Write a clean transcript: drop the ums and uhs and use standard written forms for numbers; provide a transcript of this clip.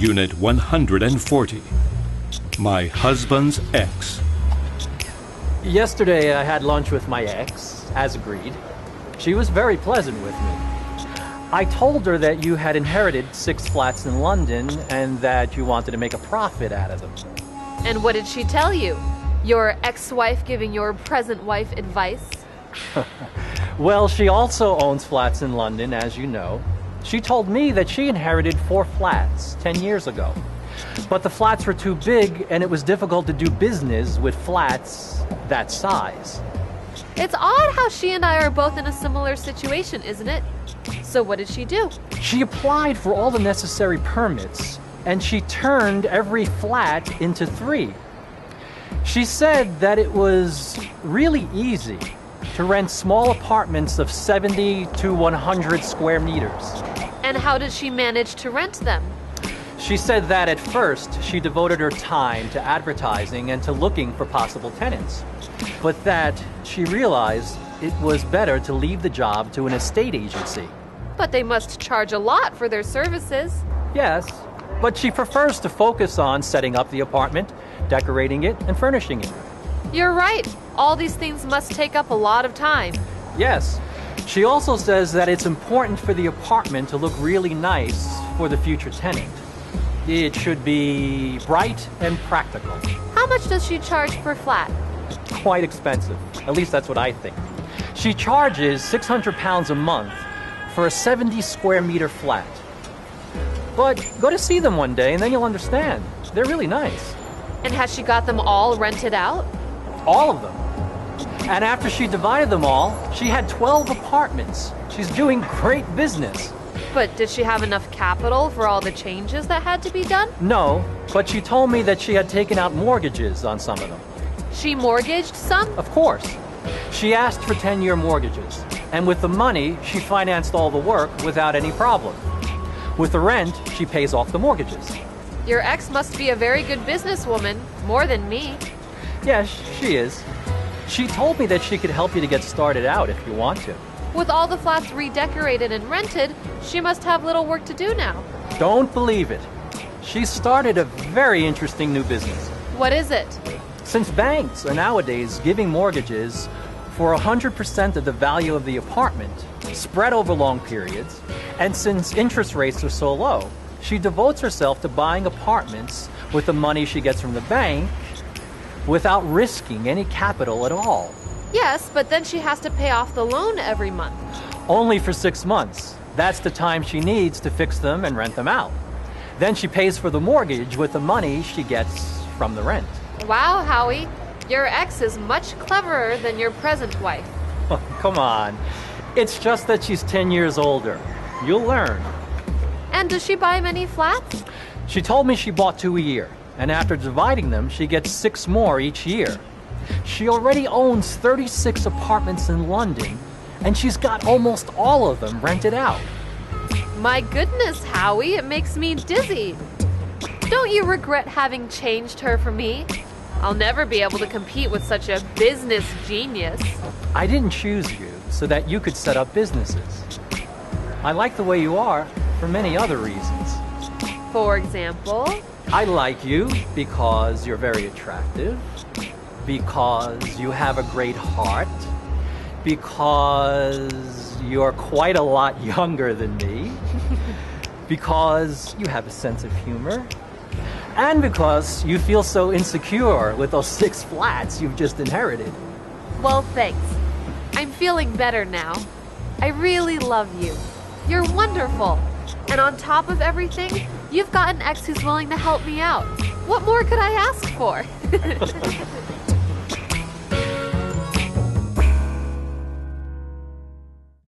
Unit 140. My husband's ex. Yesterday I had lunch with my ex, as agreed. She was very pleasant with me. I told her that you had inherited 6 flats in London and that you wanted to make a profit out of them. And what did she tell you? Your ex-wife giving your present wife advice? Well, she also owns flats in London, as you know. She told me that she inherited 4 flats 10 years ago. But the flats were too big and it was difficult to do business with flats that size. It's odd how she and I are both in a similar situation, isn't it? So what did she do? She applied for all the necessary permits and she turned every flat into 3. She said that it was really easy to rent small apartments of 70 to 100 square meters. And how did she manage to rent them? She said that at first she devoted her time to advertising and to looking for possible tenants, but that she realized it was better to leave the job to an estate agency. But they must charge a lot for their services. Yes, but she prefers to focus on setting up the apartment, decorating it, and furnishing it. You're right. All these things must take up a lot of time. Yes. She also says that it's important for the apartment to look really nice for the future tenant. It should be bright and practical. How much does she charge per flat? Quite expensive. At least that's what I think. She charges £600 a month for a 70 square meter flat. But go to see them one day and then you'll understand. They're really nice. And has she got them all rented out? All of them. And after she divided them all, she had 12 apartments. She's doing great business. But did she have enough capital for all the changes that had to be done? No, but she told me that she had taken out mortgages on some of them. She mortgaged some? Of course. She asked for 10-year mortgages. And with the money, she financed all the work without any problem. With the rent, she pays off the mortgages. Your ex must be a very good businesswoman, more than me. Yes, she is. She told me that she could help you to get started out if you want to. With all the flats redecorated and rented, she must have little work to do now. Don't believe it. She started a very interesting new business. What is it? Since banks are nowadays giving mortgages for 100% of the value of the apartment, spread over long periods, and since interest rates are so low, she devotes herself to buying apartments with the money she gets from the bank without risking any capital at all. Yes, but then she has to pay off the loan every month. Only for 6 months. That's the time she needs to fix them and rent them out. Then she pays for the mortgage with the money she gets from the rent. Wow, Howie. Your ex is much cleverer than your present wife. Oh, come on. It's just that she's 10 years older. You'll learn. And does she buy many flats? She told me she bought 2 a year, and after dividing them, she gets 6 more each year. She already owns 36 apartments in London, and she's got almost all of them rented out. My goodness, Howie, it makes me dizzy. Don't you regret having changed her for me? I'll never be able to compete with such a business genius. I didn't choose you so that you could set up businesses. I like the way you are for many other reasons. For example? I like you because you're very attractive, because you have a great heart, because you're quite a lot younger than me, because you have a sense of humor, and because you feel so insecure with those 6 flats you've just inherited. Well, thanks. I'm feeling better now. I really love you. You're wonderful. And on top of everything, you've got an ex who's willing to help me out. What more could I ask for?